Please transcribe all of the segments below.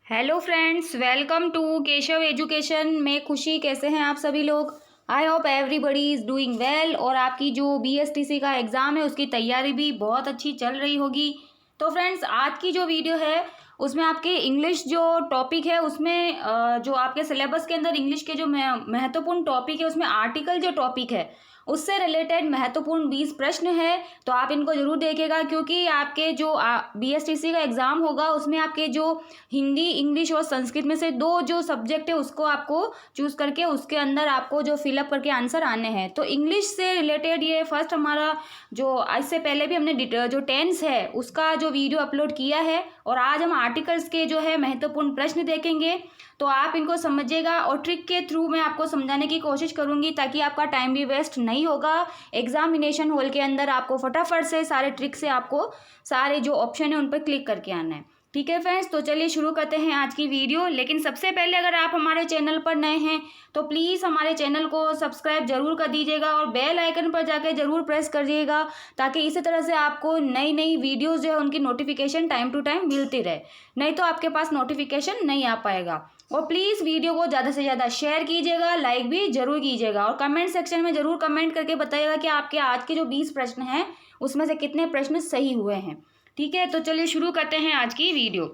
Hello friends, welcome to Keshav education. मैं खुशी, कैसे हैं आप सभी लोग? I hope everybody is doing well. और आपकी जो बीएसटीसी का एग्ज़ाम है उसकी तैयारी भी बहुत अच्छी चल रही होगी। तो फ्रेंड्स, आज की जो वीडियो है उसमें आपके इंग्लिश जो टॉपिक है उसमें जो आपके सिलेबस के अंदर इंग्लिश के जो महत्वपूर्ण टॉपिक है उसमें आर्टिकल जो टॉपिक है उससे रिलेटेड महत्वपूर्ण 20 प्रश्न है। तो आप इनको जरूर देखिएगा, क्योंकि आपके जो बीएसटीसी का एग्ज़ाम होगा उसमें आपके जो हिंदी, इंग्लिश और संस्कृत में से दो जो सब्जेक्ट है उसको आपको चूज करके उसके अंदर आपको जो फिलअप करके आंसर आने हैं। तो इंग्लिश से रिलेटेड ये फर्स्ट हमारा जो इससे पहले भी हमने जो टेंस है उसका जो वीडियो अपलोड किया है, और आज हम आर्टिकल्स के जो है महत्वपूर्ण प्रश्न देखेंगे। तो आप इनको समझिएगा और ट्रिक के थ्रू मैं आपको समझाने की कोशिश करूंगी ताकि आपका टाइम भी वेस्ट नहीं होगा। एग्जामिनेशन हॉल के अंदर आपको फटाफट से सारे ट्रिक से आपको सारे जो ऑप्शन है उन पर क्लिक करके आना है। ठीक है फ्रेंड्स, तो चलिए शुरू करते हैं आज की वीडियो। लेकिन सबसे पहले अगर आप हमारे चैनल पर नए हैं तो प्लीज़ हमारे चैनल को सब्सक्राइब जरूर कर दीजिएगा और बेल आइकन पर जाकर जरूर प्रेस कर दीजिएगा, ताकि इसी तरह से आपको नई नई वीडियोस जो है उनकी नोटिफिकेशन टाइम टू टाइम मिलती रहे। नहीं तो आपके पास नोटिफिकेशन नहीं आ पाएगा। और प्लीज़ वीडियो को ज़्यादा से ज़्यादा शेयर कीजिएगा, लाइक भी जरूर कीजिएगा, और कमेंट सेक्शन में जरूर कमेंट करके बताइएगा कि आपके आज के जो 20 प्रश्न हैं उसमें से कितने प्रश्न सही हुए हैं। ठीक है, तो चलिए शुरू करते हैं आज की वीडियो।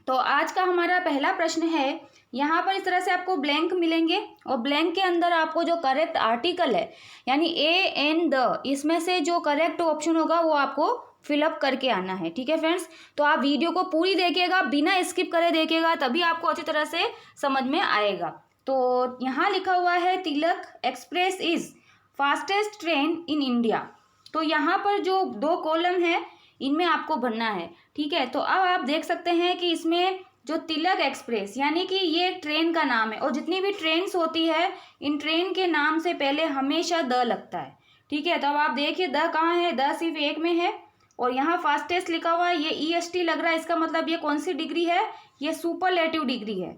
तो आज का हमारा पहला प्रश्न है, यहाँ पर इस तरह से आपको ब्लैंक मिलेंगे और ब्लैंक के अंदर आपको जो करेक्ट आर्टिकल है यानी ए एन द, इसमें से जो करेक्ट ऑप्शन होगा वो आपको फिलअप करके आना है। ठीक है फ्रेंड्स, तो आप वीडियो को पूरी देखिएगा, बिना स्किप करे देखिएगा, तभी आपको अच्छी तरह से समझ में आएगा। तो यहाँ लिखा हुआ है Tilak express is fastest train in India. तो यहाँ पर जो दो कॉलम है इनमें आपको भरना है। ठीक है, तो अब आप देख सकते हैं कि इसमें जो तिलक एक्सप्रेस यानी कि ये ट्रेन का नाम है, और जितनी भी ट्रेन्स होती है इन ट्रेन के नाम से पहले हमेशा द लगता है। ठीक है, तो अब आप देखिए द कहाँ है, द सिर्फ एक में है, और यहाँ फास्टेस्ट लिखा हुआ है, ये ईएसटी लग रहा है, इसका मतलब ये कौन सी डिग्री है, ये सुपरलेटिव डिग्री है,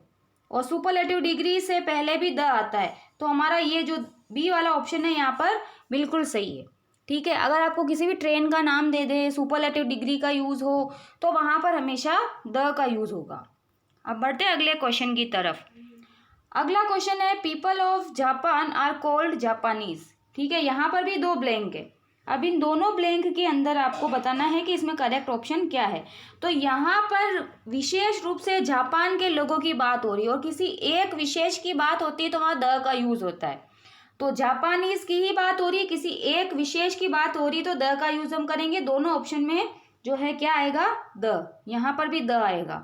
और सुपरलेटिव डिग्री से पहले भी द आता है। तो हमारा ये जो बी वाला ऑप्शन है यहाँ पर बिल्कुल सही है। ठीक है, अगर आपको किसी भी ट्रेन का नाम दे दे, सुपरलेटिव डिग्री का यूज़ हो, तो वहाँ पर हमेशा द का यूज़ होगा। अब बढ़ते हैं अगले क्वेश्चन की तरफ। अगला क्वेश्चन है, people of Japan are called Japanese. ठीक है, यहाँ पर भी दो ब्लैंक है। अब इन दोनों ब्लैंक के अंदर आपको बताना है कि इसमें करेक्ट ऑप्शन क्या है। तो यहाँ पर विशेष रूप से जापान के लोगों की बात हो रही है, और किसी एक विशेष की बात होती है तो वहाँ द का यूज़ होता है। तो जापानीज की ही बात हो रही है, किसी एक विशेष की बात हो रही है तो द का यूज हम करेंगे। दोनों ऑप्शन में जो है क्या आएगा, द, यहाँ पर भी द आएगा।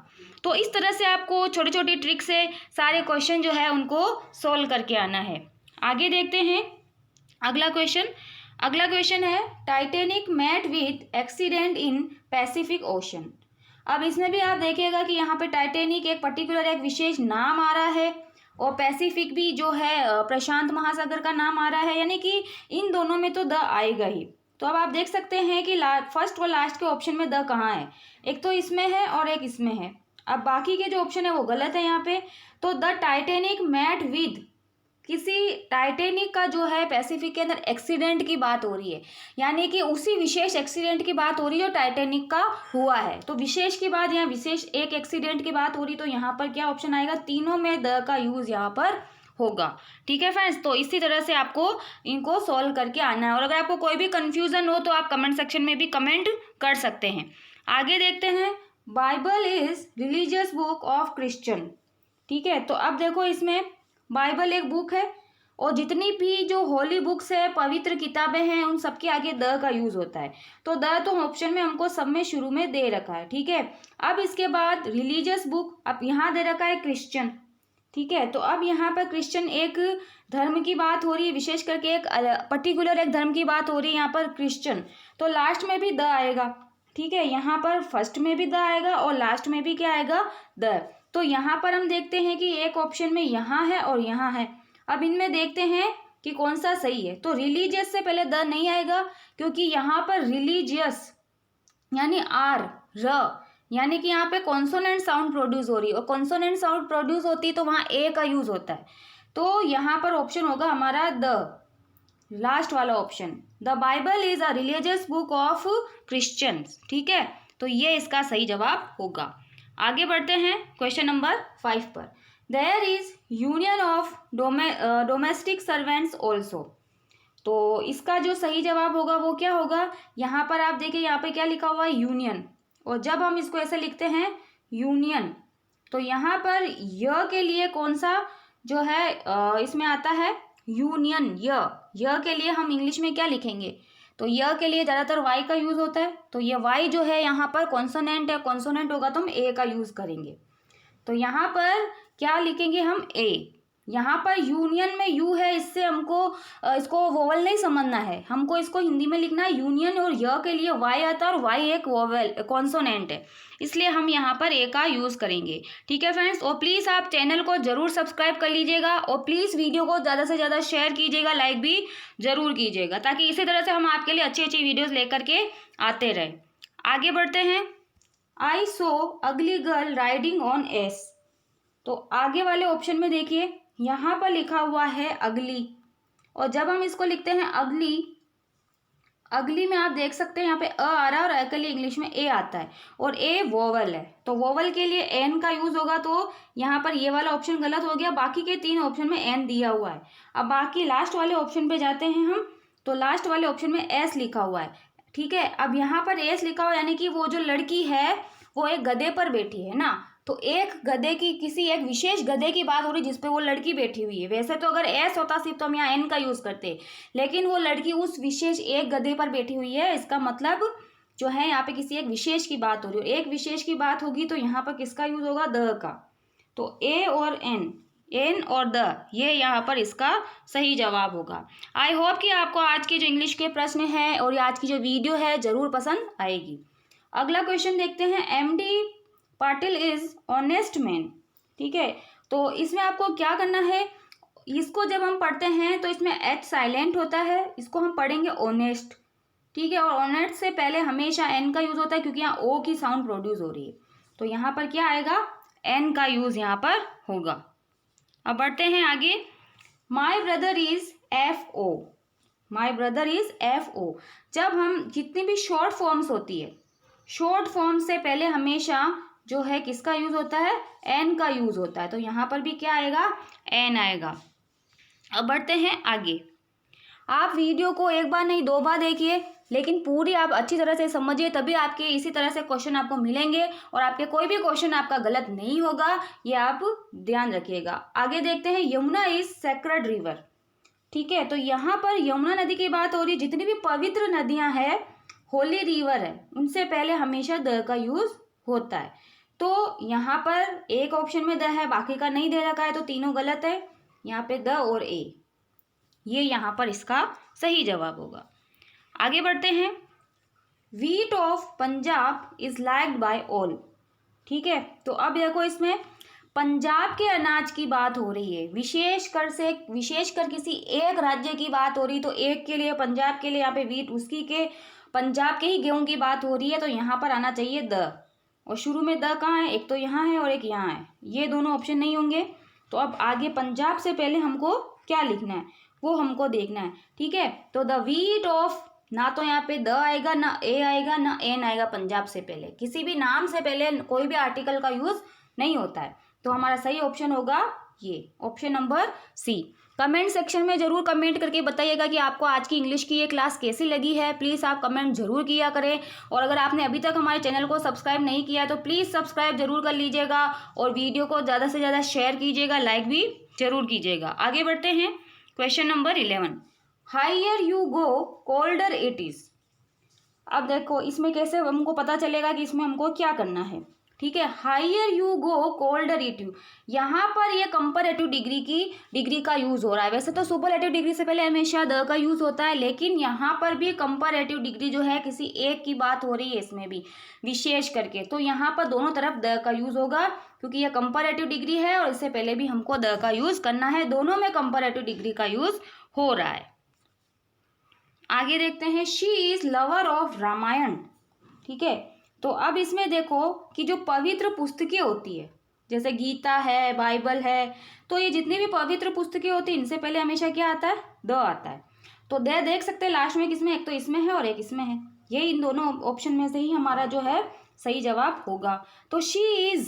तो इस तरह से आपको छोटी छोटी ट्रिक से सारे क्वेश्चन जो है उनको सोल्व करके आना है। आगे देखते हैं अगला क्वेश्चन। अगला क्वेश्चन है, Titanic met with accident in Pacific Ocean. अब इसमें भी आप देखिएगा कि यहाँ पे टाइटेनिक एक पर्टिकुलर एक विशेष नाम आ रहा है, और पैसिफिक भी जो है प्रशांत महासागर का नाम आ रहा है, यानी कि इन दोनों में तो द आएगा ही। तो अब आप देख सकते हैं कि फर्स्ट और लास्ट के ऑप्शन में द कहाँ है, एक तो इसमें है और एक इसमें है। अब बाकी के जो ऑप्शन है वो गलत है यहाँ पे। तो द टाइटेनिक मेट विद, किसी टाइटेनिक का जो है पैसिफिक के अंदर एक्सीडेंट की बात हो रही है, यानी कि उसी विशेष एक्सीडेंट की बात हो रही है जो टाइटेनिक का हुआ है। तो विशेष की बात, यहाँ विशेष एक एक्सीडेंट की बात हो रही, तो यहाँ पर क्या ऑप्शन आएगा, तीनों में द का यूज यहाँ पर होगा। ठीक है फ्रेंड्स, तो इसी तरह से आपको इनको सॉल्व करके आना है, और अगर आपको कोई भी कंफ्यूजन हो तो आप कमेंट सेक्शन में भी कमेंट कर सकते हैं। आगे देखते हैं, Bible is religious book of Christian. ठीक है, तो अब देखो इसमें बाइबल एक बुक है, और जितनी भी जो होली बुक्स है, पवित्र किताबें हैं, उन सबके आगे द का यूज होता है। तो द तो ऑप्शन में हमको सब में शुरू में दे रखा है। ठीक है, अब इसके बाद रिलीजियस बुक, अब यहाँ दे रखा है क्रिश्चियन। ठीक है, तो अब यहाँ पर क्रिश्चियन एक धर्म की बात हो रही है, विशेष करके एक पर्टिकुलर एक धर्म की बात हो रही है यहाँ पर क्रिश्चियन, तो लास्ट में भी द आएगा। ठीक है, यहाँ पर फर्स्ट में भी द आएगा और लास्ट में भी क्या आएगा, द। तो यहाँ पर हम देखते हैं कि एक ऑप्शन में यहाँ है और यहाँ है। अब इनमें देखते हैं कि कौन सा सही है। तो रिलीजियस से पहले द नहीं आएगा, क्योंकि यहाँ पर रिलीजियस यानी आर, र, यानी कि यहाँ पे कॉन्सोनेंट साउंड प्रोड्यूस हो रही है, और कॉन्सोनेंट साउंड प्रोड्यूस होती है तो वहाँ ए का यूज होता है। तो यहाँ पर ऑप्शन होगा हमारा द, लास्ट वाला option. The Bible is a religious book of Christians. ठीक है, तो ये इसका सही जवाब होगा। आगे बढ़ते हैं क्वेश्चन नंबर 5 पर। There is union of domestic servants also. तो इसका जो सही जवाब होगा वो क्या होगा, यहाँ पर आप देखिए यहाँ पे क्या लिखा हुआ है, यूनियन। और जब हम इसको ऐसे लिखते हैं यूनियन, तो यहाँ पर य के लिए कौन सा जो है इसमें आता है यूनियन। य के लिए हम इंग्लिश में क्या लिखेंगे, तो य के लिए ज़्यादातर वाई का यूज़ होता है। तो ये वाई जो है यहाँ पर कॉन्सोनेंट है, कॉन्सोनेंट होगा तो हम ए का यूज़ करेंगे। तो यहाँ पर क्या लिखेंगे हम, ए। यहाँ पर यूनियन में यू है, इससे हमको इसको वोवल नहीं समझना है, हमको इसको हिंदी में लिखना है यूनियन। और य के लिए वाई आता है और वाई एक वोवल कॉन्सोनेंट है, इसलिए हम यहाँ पर ए का यूज़ करेंगे। ठीक है फ्रेंड्स, और प्लीज़ आप चैनल को ज़रूर सब्सक्राइब कर लीजिएगा और प्लीज़ वीडियो को ज़्यादा से ज़्यादा शेयर कीजिएगा, लाइक भी ज़रूर कीजिएगा, ताकि इसी तरह से हम आपके लिए अच्छी अच्छी वीडियोज़ लेकर के आते रहें। आगे बढ़ते हैं। आई सो अगली गर्ल राइडिंग ऑन एस। तो आगे वाले ऑप्शन में देखिए यहाँ पर लिखा हुआ है अगली, और जब हम इसको लिखते हैं अगली, अगली में आप देख सकते हैं यहाँ पे अ आ रहा है और अ के लिए इंग्लिश में ए आता है, और ए वोवल है, तो वोवल के लिए एन का यूज होगा। तो यहाँ पर ये वाला ऑप्शन गलत हो गया, बाकी के 3 ऑप्शन में एन दिया हुआ है। अब बाकी लास्ट वाले ऑप्शन पे जाते हैं हम, तो लास्ट वाले ऑप्शन में एस लिखा हुआ है। ठीक है, अब यहाँ पर एस लिखा हुआ यानी कि वो जो लड़की है वो एक गधे पर बैठी है ना, तो एक गधे की, किसी एक विशेष गधे की बात हो रही जिसपे वो लड़की बैठी हुई है। वैसे तो अगर एस होता सिर्फ तो हम यहाँ एन का यूज़ करते, लेकिन वो लड़की उस विशेष एक गधे पर बैठी हुई है, इसका मतलब जो है यहाँ पे किसी एक विशेष की बात हो रही है। एक विशेष की बात होगी तो यहाँ पर किसका यूज़ होगा, द का। तो ए और एन, एन और द, ये यहाँ पर इसका सही जवाब होगा। आई होप कि आपको आज के जो इंग्लिश के प्रश्न है और आज की जो वीडियो है ज़रूर पसंद आएगी। अगला क्वेश्चन देखते हैं। MD Patil is honest man. ठीक है, तो इसमें आपको क्या करना है, इसको जब हम पढ़ते हैं तो इसमें एच साइलेंट होता है, इसको हम पढ़ेंगे ऑनेस्ट। ठीक है, और ऑनेस्ट से पहले हमेशा एन का यूज़ होता है, क्योंकि यहाँ ओ की साउंड प्रोड्यूस हो रही है, तो यहाँ पर क्या आएगा, एन का यूज़ यहाँ पर होगा। अब बढ़ते हैं आगे। My brother is F O. My brother is F O. जब हम जितनी भी शॉर्ट फॉर्म्स होती है, शॉर्ट फॉर्म से पहले हमेशा जो है किसका यूज़ होता है, एन का यूज़ होता है, तो यहाँ पर भी क्या आएगा, एन आएगा। अब बढ़ते हैं आगे। आप वीडियो को एक बार नहीं 2 बार देखिए, लेकिन पूरी आप अच्छी तरह से समझिए, तभी आपके इसी तरह से क्वेश्चन आपको मिलेंगे और आपके कोई भी क्वेश्चन आपका गलत नहीं होगा, ये आप ध्यान रखिएगा। आगे देखते हैं। Yamuna is sacred river. ठीक है, तो यहाँ पर यमुना नदी की बात हो रही है। जितनी भी पवित्र नदियाँ हैं, होली रिवर है, उनसे पहले हमेशा द का यूज़ होता है। तो यहाँ पर एक ऑप्शन में द है, बाकी का नहीं दे रखा है, तो तीनों गलत है। यहाँ पे द और ए, ये यहाँ पर इसका सही जवाब होगा। आगे बढ़ते हैं। Wheat of Punjab is liked by all. ठीक है, तो अब देखो इसमें पंजाब के अनाज की बात हो रही है, विशेषकर किसी एक राज्य की बात हो रही, तो एक के लिए, पंजाब के लिए यहाँ पे व्हीट, उसकी के पंजाब के ही गेहूं की बात हो रही है, तो यहाँ पर आना चाहिए द। और शुरू में द कहाँ है, एक तो यहाँ है और एक यहाँ है, ये दोनों ऑप्शन नहीं होंगे। तो अब आगे पंजाब से पहले हमको क्या लिखना है वो हमको देखना है। ठीक है, तो द व्हीट ऑफ, ना तो यहाँ पे द आएगा, ना ए आएगा, ना एन आएगा। पंजाब से पहले किसी भी नाम से पहले कोई भी आर्टिकल का यूज नहीं होता है, तो हमारा सही ऑप्शन होगा ये option number C. Comment section में ज़रूर कमेंट करके बताइएगा कि आपको आज की इंग्लिश की ये क्लास कैसी लगी है। प्लीज़ आप कमेंट ज़रूर किया करें, और अगर आपने अभी तक हमारे चैनल को सब्सक्राइब नहीं किया तो प्लीज़ सब्सक्राइब जरूर कर लीजिएगा, और वीडियो को ज़्यादा से ज़्यादा शेयर कीजिएगा, लाइक भी जरूर कीजिएगा। आगे बढ़ते हैं। Question number 11। Higher you go colder it is. अब देखो इसमें कैसे हमको पता चलेगा कि इसमें हमको क्या करना है। ठीक है, higher you go colder it you, यहाँ पर ये कंपैरेटिव डिग्री का यूज़ हो रहा है। वैसे तो सुपरलेटिव डिग्री से पहले हमेशा द का यूज़ होता है, लेकिन यहाँ पर भी कंपैरेटिव डिग्री जो है किसी एक की बात हो रही है, इसमें भी विशेष करके, तो यहाँ पर दोनों तरफ द का यूज़ होगा, क्योंकि यह कंपैरेटिव डिग्री है और इससे पहले भी हमको द का यूज़ करना है। दोनों में कंपैरेटिव डिग्री का यूज़ हो रहा है। आगे देखते हैं। She is lover of Ramayan. ठीक है, तो अब इसमें देखो कि जो पवित्र पुस्तकें होती है, जैसे गीता है, बाइबल है, तो ये जितनी भी पवित्र पुस्तकें होती हैं इनसे पहले हमेशा क्या आता है, द आता है। तो द देख सकते हैं लास्ट में किसमें, एक तो इसमें है और एक इसमें है। ये इन दोनों ऑप्शन में से ही हमारा जो है सही जवाब होगा। तो शी इज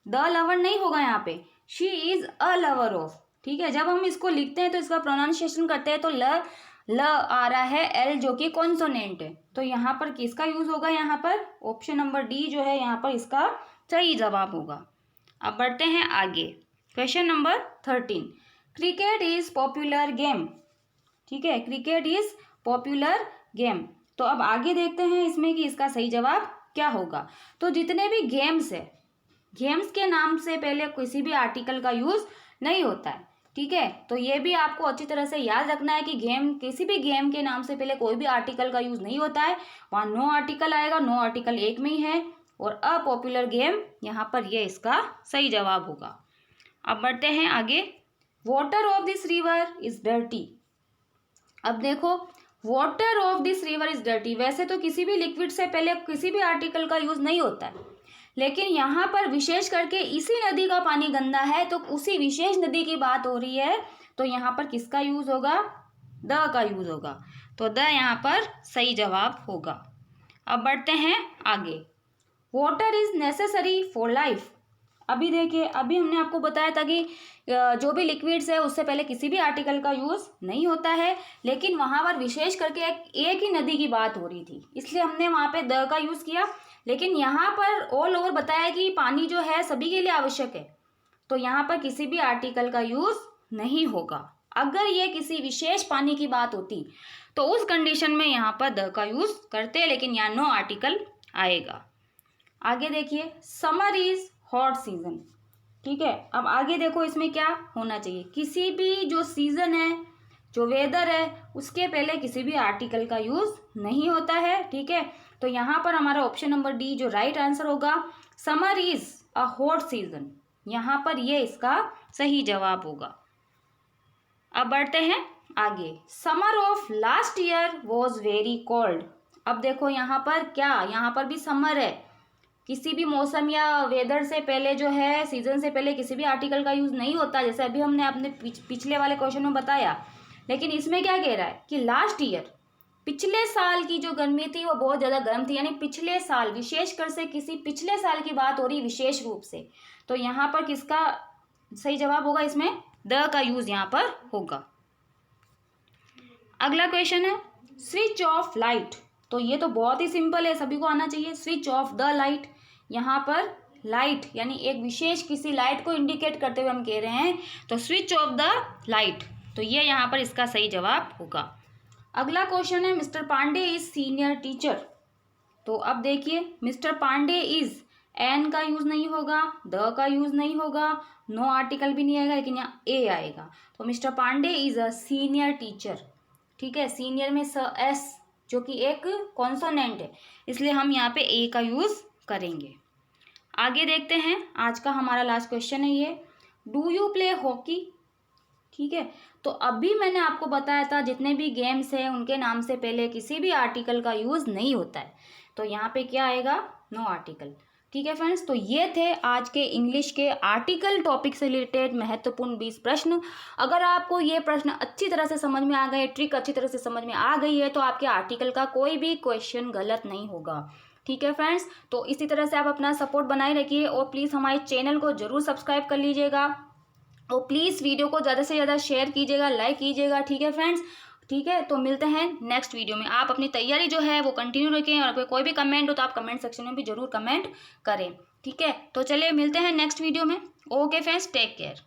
द लवर नहीं होगा यहाँ पे, she is a lover of. ठीक है, जब हम इसको लिखते हैं तो इसका प्रोनाउंसिएशन करते हैं तो ल आ रहा है एल जो कि कॉन्सोनेंट है। तो यहाँ पर किसका यूज होगा, यहाँ पर ऑप्शन नंबर डी जो है यहाँ पर इसका सही जवाब होगा। अब बढ़ते हैं आगे। Question number 13, cricket is popular game. ठीक है, क्रिकेट इज पॉपुलर गेम। तो अब आगे देखते हैं इसमें कि इसका सही जवाब क्या होगा। तो जितने भी गेम्स है, गेम्स के नाम से पहले किसी भी आर्टिकल का यूज नहीं होता है। ठीक है, तो ये भी आपको अच्छी तरह से याद रखना है कि गेम, किसी भी गेम के नाम से पहले कोई भी आर्टिकल का यूज नहीं होता है। वहाँ नो आर्टिकल आएगा, नो आर्टिकल एक में ही है, और अ पॉपुलर गेम यहाँ पर ये इसका सही जवाब होगा। अब बढ़ते हैं आगे। Water of this river is dirty. अब देखो, water of this river is dirty, वैसे तो किसी भी लिक्विड से पहले किसी भी आर्टिकल का यूज नहीं होता है, लेकिन यहाँ पर विशेष करके इसी नदी का पानी गंदा है, तो उसी विशेष नदी की बात हो रही है, तो यहाँ पर किसका यूज होगा, द का यूज होगा। तो द यहाँ पर सही जवाब होगा। अब बढ़ते हैं आगे। Water is necessary for life. अभी देखिए, अभी हमने आपको बताया था कि जो भी लिक्विड्स है उससे पहले किसी भी आर्टिकल का यूज नहीं होता है, लेकिन वहाँ पर विशेष करके एक ही नदी की बात हो रही थी, इसलिए हमने वहाँ पे द का यूज किया। लेकिन यहाँ पर ऑल ओवर बताया कि पानी जो है सभी के लिए आवश्यक है, तो यहाँ पर किसी भी आर्टिकल का यूज नहीं होगा। अगर ये किसी विशेष पानी की बात होती तो उस कंडीशन में यहाँ पर द का यूज करते, लेकिन यहाँ नो आर्टिकल आएगा। आगे देखिए, समर इज हॉट सीजन। ठीक है, अब आगे देखो इसमें क्या होना चाहिए, किसी भी जो सीजन है, जो वेदर है, उसके पहले किसी भी आर्टिकल का यूज नहीं होता है। ठीक है, तो यहाँ पर हमारा ऑप्शन नंबर डी जो राइट आंसर होगा, summer is a hot season, यहाँ पर ये इसका सही जवाब होगा। अब बढ़ते हैं आगे। Summer of last year was very cold. अब देखो यहाँ पर क्या, यहाँ पर भी समर है, किसी भी मौसम या वेदर से पहले जो है, सीजन से पहले किसी भी आर्टिकल का यूज नहीं होता, जैसे अभी हमने अपने पिछले वाले क्वेश्चन में बताया। लेकिन इसमें क्या कह रहा है कि लास्ट ईयर, पिछले साल की जो गर्मी थी वो बहुत ज़्यादा गर्म थी, यानी पिछले साल, विशेषकर से किसी पिछले साल की बात हो रही विशेष रूप से, तो यहाँ पर किसका सही जवाब होगा, इसमें द का यूज यहाँ पर होगा। अगला क्वेश्चन है स्विच ऑफ लाइट। तो ये तो बहुत ही सिंपल है, सभी को आना चाहिए। स्विच ऑफ द लाइट, यहाँ पर लाइट यानी एक विशेष किसी लाइट को इंडिकेट करते हुए हम कह रहे हैं, तो स्विच ऑफ द लाइट, तो ये यहाँ पर इसका सही जवाब होगा। अगला क्वेश्चन है mister Pandey is senior teacher. तो अब देखिए, मिस्टर पांडे इज, एन का यूज नहीं होगा, द का यूज नहीं होगा, नो आर्टिकल भी नहीं आएगा, लेकिन यहाँ ए आएगा। तो mister Pandey is a senior teacher. ठीक है, सीनियर में एस जो कि एक कॉन्सोनेंट है, इसलिए हम यहाँ पे ए का यूज करेंगे। आगे देखते हैं, आज का हमारा लास्ट क्वेश्चन है ये, डू यू प्ले हॉकी। ठीक है, तो अभी मैंने आपको बताया था जितने भी गेम्स हैं उनके नाम से पहले किसी भी आर्टिकल का यूज नहीं होता है, तो यहाँ पे क्या आएगा, नो आर्टिकल। ठीक है फ्रेंड्स, तो ये थे आज के इंग्लिश के आर्टिकल टॉपिक से रिलेटेड महत्वपूर्ण 20 प्रश्न। अगर आपको ये प्रश्न अच्छी तरह से समझ में आ गए, ट्रिक अच्छी तरह से समझ में आ गई है, तो आपके आर्टिकल का कोई भी क्वेश्चन गलत नहीं होगा। ठीक है फ्रेंड्स, तो इसी तरह से आप अपना सपोर्ट बनाए रखिए, और प्लीज़ हमारे चैनल को ज़रूर सब्सक्राइब कर लीजिएगा, और प्लीज़ वीडियो को ज़्यादा से ज़्यादा शेयर कीजिएगा, लाइक कीजिएगा। ठीक है फ्रेंड्स, ठीक है, तो मिलते हैं नेक्स्ट वीडियो में। आप अपनी तैयारी जो है वो कंटिन्यू रखें, और अगर कोई भी कमेंट हो तो आप कमेंट सेक्शन में भी ज़रूर कमेंट करें। ठीक है, तो चलिए मिलते हैं नेक्स्ट वीडियो में। Okay friends, take care.